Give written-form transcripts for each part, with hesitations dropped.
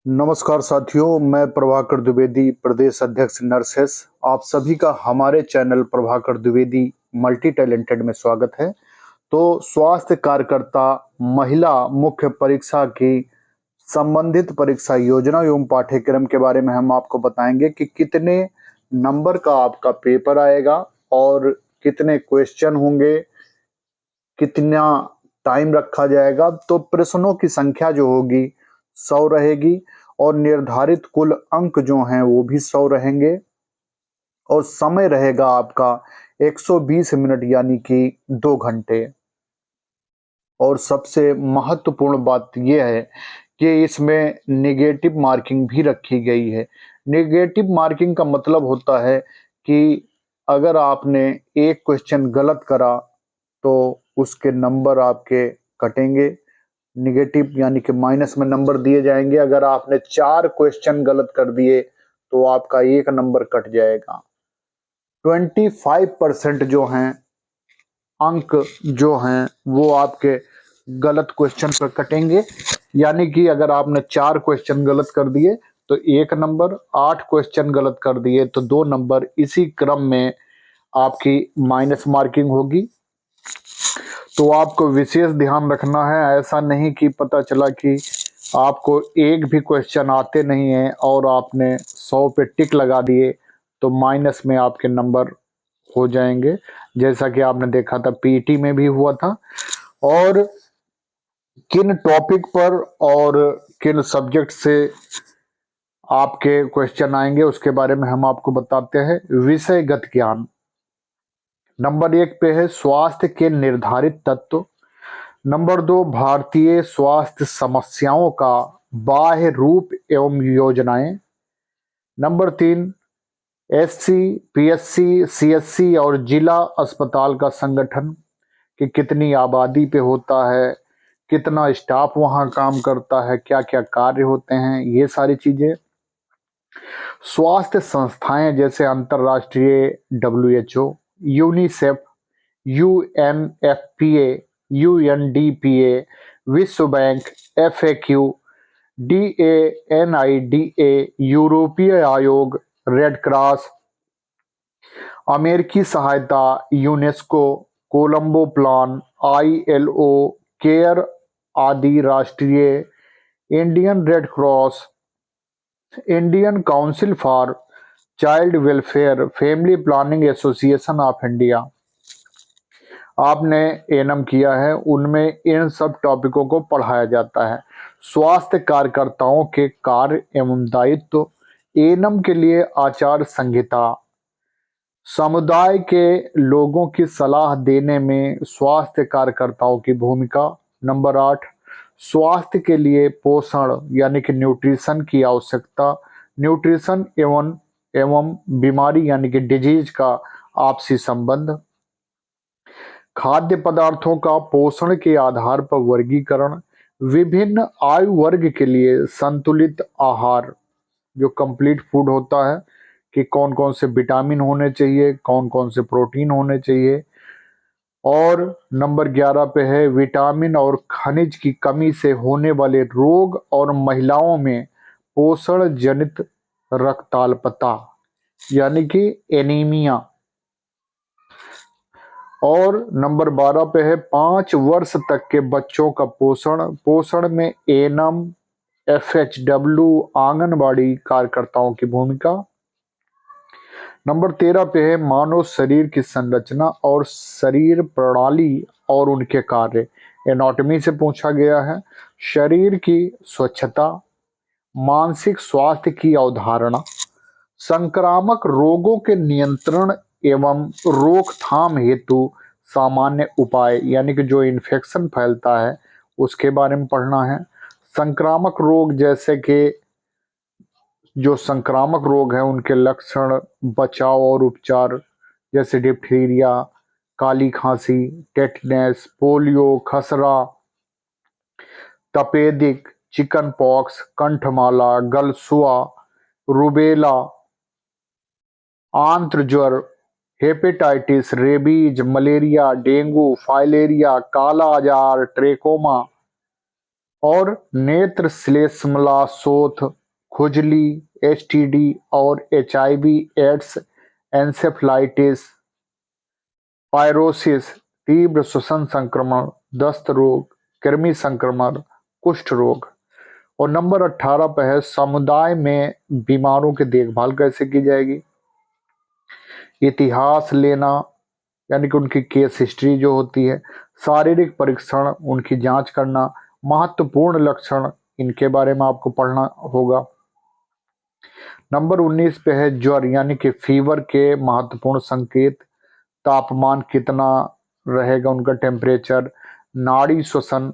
नमस्कार साथियों, मैं प्रभाकर द्विवेदी, प्रदेश अध्यक्ष नर्सेस। आप सभी का हमारे channel Prabhakar Dwivedi multi talented में स्वागत है। तो स्वास्थ्य कार्यकर्ता महिला मुख्य परीक्षा की संबंधित परीक्षा योजना एवं पाठ्यक्रम के बारे में हम आपको बताएंगे कि कितने नंबर का आपका पेपर आएगा और कितने क्वेश्चन होंगे, कितना टाइम रखा जाएगा। तो प्रश्नों की संख्या जो होगी 100 रहेगी और निर्धारित कुल अंक जो हैं वो भी 100 रहेंगे और समय रहेगा आपका 120 मिनट यानी कि 2 घंटे। और सबसे महत्वपूर्ण बात यह है कि इसमें नेगेटिव मार्किंग भी रखी गई है। नेगेटिव मार्किंग का मतलब होता है कि अगर आपने एक क्वेश्चन गलत करा तो उसके नंबर आपके कटेंगे। निगेटिव यानी कि माइनस में नंबर दिए जाएंगे। अगर आपने 4 क्वेश्चन गलत कर दिए तो आपका 1 नंबर कट जाएगा। 25% जो हैं अंक जो हैं वो आपके गलत क्वेश्चन पर कटेंगे। यानी कि अगर आपने 4 क्वेश्चन गलत कर दिए तो 1 नंबर, 8 क्वेश्चन गलत कर दिए तो 2 नंबर, इसी क्रम में आपकी माइनस मार्किंग होगी। तो आपको विशेष ध्यान रखना है। ऐसा नहीं कि पता चला कि आपको एक भी क्वेश्चन आते नहीं है और आपने 100 पे टिक लगा दिए तो माइनस में आपके नंबर हो जाएंगे, जैसा कि आपने देखा था पीईटी में भी हुआ था। और किन टॉपिक पर और किन सब्जेक्ट से आपके क्वेश्चन आएंगे उसके बारे में हम आपको बताते हैं। विषयगत ज्ञान नंबर 1 पे है स्वास्थ्य के निर्धारित तत्व। नंबर 2 भारतीय स्वास्थ्य समस्याओं का बाह्य रूप एवं योजनाएं। नंबर 3 एससी, पीएससी, सीएससी और जिला अस्पताल का संगठन कि कितनी आबादी पे होता है, कितना स्टाफ वहां काम करता है, क्या क्या कार्य होते हैं, ये सारी चीजें। स्वास्थ्य संस्थाएं जैसे अंतरराष्ट्रीय डब्ल्यूएचओ, यूनिसेफ, यूएनएफपीए, यूएनडीपीए, विश्व बैंक, एफएक्यू, डीएनआईडीए, यूरोपीय आयोग, रेड क्रॉस, अमेरिकी सहायता, UNESCO, Colombo plan, ILO, care आदि राष्ट्रीय, Indian red cross, Indian council for child welfare, family planning association of India. आपने एनएम किया है, उनमें इन सब टॉपिकों को पढ़ाया जाता है। स्वास्थ्य कार्यकर्ताओं के कार्य एवं दायित्व, एनएम के लिए आचार संहिता, समुदाय के लोगों की सलाह देने में स्वास्थ्य कार्यकर्ताओं की भूमिका। नंबर 8 स्वास्थ्य के लिए पोषण यानी कि न्यूट्रिशन की आवश्यकता, न्यूट्रिशन एवं एवं बीमारी यानी कि डिजीज का आपसी संबंध, खाद्य पदार्थों का पोषण के आधार पर वर्गीकरण, विभिन्न आयु वर्ग के लिए संतुलित आहार जो कंप्लीट फूड होता है कि कौन कौन से विटामिन होने चाहिए, कौन कौन से प्रोटीन होने चाहिए। और नंबर 11 पे है विटामिन और खनिज की कमी से होने वाले रोग और महिलाओं में पोषण जनित रक्ताल्पता यानी कि एनीमिया। और नंबर 12 पे है 5 वर्ष तक के बच्चों का पोषण, पोषण में एनएम, एफएचडब्ल्यू, आंगनबाड़ी कार्यकर्ताओं की भूमिका। नंबर 13 पे है मानव शरीर की संरचना और शरीर प्रणाली और उनके कार्य, एनाटॉमी से पूछा गया है। शरीर की स्वच्छता, मानसिक स्वास्थ्य की अवधारणा, संक्रामक रोगों के नियंत्रण एवं रोकथाम हेतु सामान्य उपाय यानी कि जो इन्फेक्शन फैलता है उसके बारे में पढ़ना है। संक्रामक रोग जैसे कि जो संक्रामक रोग हैं उनके लक्षण, बचाव और उपचार जैसे डिप्थीरिया, काली खांसी, टेटनेस, पोलियो, खसरा, तपेदिक, चिकन पॉक्स, कंठमाला, गलसुआ, रूबेला, आंत्र ज्वर, hepatitis, rabies, malaria, dengue, filaria, काला आजार, ट्रेकोमा, और नेत्र श्लेष्मलाशोथ, खुजली, एसटीडी और एचआईवी एड्स, एन्सेफलाइटिस, पायरोसिस, तीव्र श्वसन संक्रमण, दस्त रोग, कृमि संक्रमण, कुष्ठ रोग। और नंबर 18 पे है समुदाय में बीमारों की देखभाल कैसे की जाएगी। इतिहास लेना, यानी कि उनकी केस हिस्ट्री जो होती है, शारीरिक परीक्षण, उनकी जांच करना, महत्वपूर्ण लक्षण, इनके बारे में आपको पढ़ना होगा। नंबर 19 पे है ज्वर, यानी कि फीवर के महत्वपूर्ण संकेत, तापमान कितना रहेगा, उनका टेम्परेचर, नाड़ी श्वसन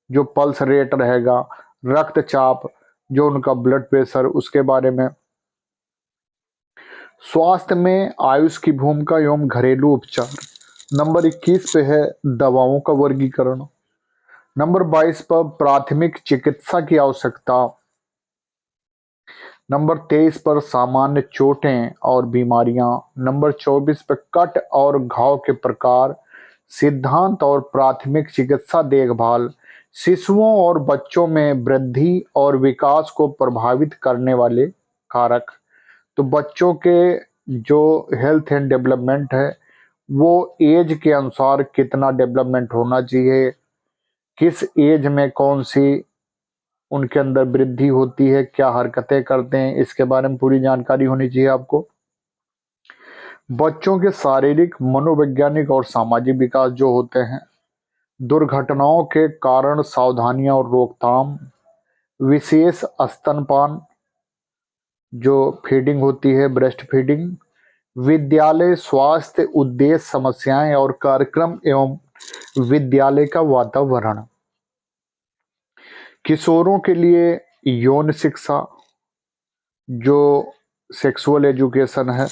जो पल्स रेट रहेगा, रक्तचाप जो उनका ब्लड प्रेशर, उसके बारे में। स्वास्थ्य में आयुष की भूमिका एवं घरेलू उपचार। नंबर 21 पे है दवाओं का वर्गीकरण। नंबर 22 पर प्राथमिक चिकित्सा की आवश्यकता। नंबर 23 पर सामान्य चोटें और बीमारियां। नंबर 24 पर कट और घाव के प्रकार, सिद्धांत और प्राथमिक चिकित्सा देखभाल, शिशुओं और बच्चों में वृद्धि और विकास को प्रभावित करने वाले कारक। तो बच्चों के जो हेल्थ एंड डेवलपमेंट है, वो एज के अनुसार कितना डेवलपमेंट होना चाहिए, किस एज में कौन सी उनके अंदर वृद्धि होती है, क्या हरकतें करते हैं, इसके बारे में पूरी जानकारी होनी चाहिए आपको। बच्चों के शारीरिक, मनोवैज्ञानिक और सामाजिक विकास जो होते हैं, दुर्घटनाओं के कारण सावधानियां और रोकथाम, विशेष स्तनपान जो फीडिंग होती है, ब्रेस्ट फीडिंग, विद्यालय स्वास्थ्य उद्देश्य समस्याएं और कार्यक्रम एवं विद्यालय का वातावरण। किशोरों के लिए यौन शिक्षा जो सेक्सुअल एजुकेशन है,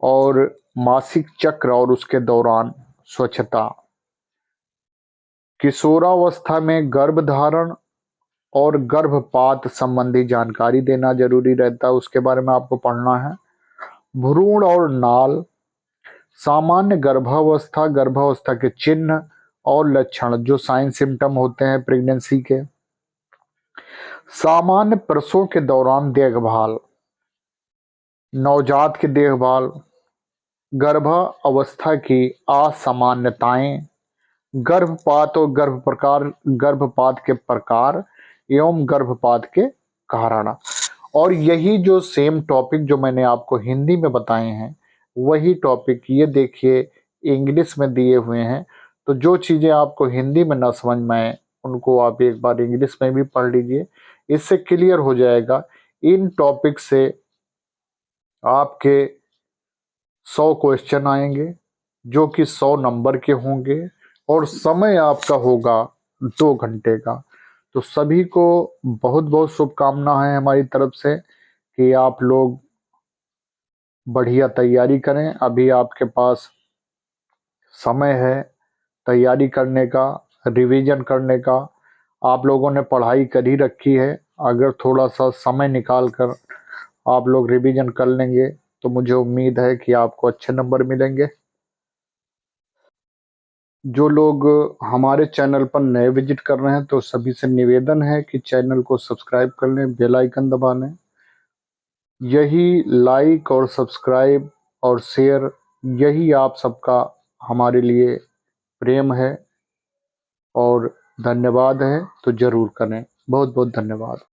और मासिक चक्र और उसके दौरान स्वच्छता। किशोरावस्था में गर्भधारण और गर्भपात संबंधी जानकारी देना जरूरी रहता है, उसके बारे में आपको पढ़ना है। भ्रूण और नाल, सामान्य गर्भावस्था, गर्भावस्था के चिन्ह और लक्षण जो साइन सिम्टम होते हैं प्रेगनेंसी के। सामान्य प्रसव के दौरान देखभाल, नवजात की देखभाल, गर्भावस्था की असामान्यताएं, गर्भपात और गर्भपात के प्रकार एवं गर्भपात के कारण। और यही जो सेम टॉपिक जो मैंने आपको हिंदी में बताए हैं, वही टॉपिक ये देखिए इंग्लिश में दिए हुए हैं। तो जो चीज़ें आपको हिंदी में ना समझ में आए, उनको आप एक बार इंग्लिश में भी पढ़ लीजिए, इससे क्लियर हो जाएगा। इन टॉपिक से आपके 100 क्वेश्चन आएंगे, जो कि 100 नंबर के होंगे, और समय आपका होगा 2 घंटे का। तो सभी को बहुत बहुत शुभकामनाएं हमारी तरफ से कि आप लोग बढ़िया तैयारी करें। अभी आपके पास समय है तैयारी करने का, रिवीजन करने का। आप लोगों ने पढ़ाई कर ही रखी है, अगर थोड़ा सा समय निकाल कर आप लोग रिवीजन कर लेंगे तो मुझे उम्मीद है कि आपको अच्छे नंबर मिलेंगे। जो लोग हमारे चैनल पर नए विजिट कर रहे हैं, तो सभी से निवेदन है कि चैनल को सब्सक्राइब कर लें, बेल आइकन दबा लें। यही लाइक और सब्सक्राइब और शेयर, यही आप सबका हमारे लिए प्रेम है और धन्यवाद है, तो जरूर करें। बहुत बहुत धन्यवाद।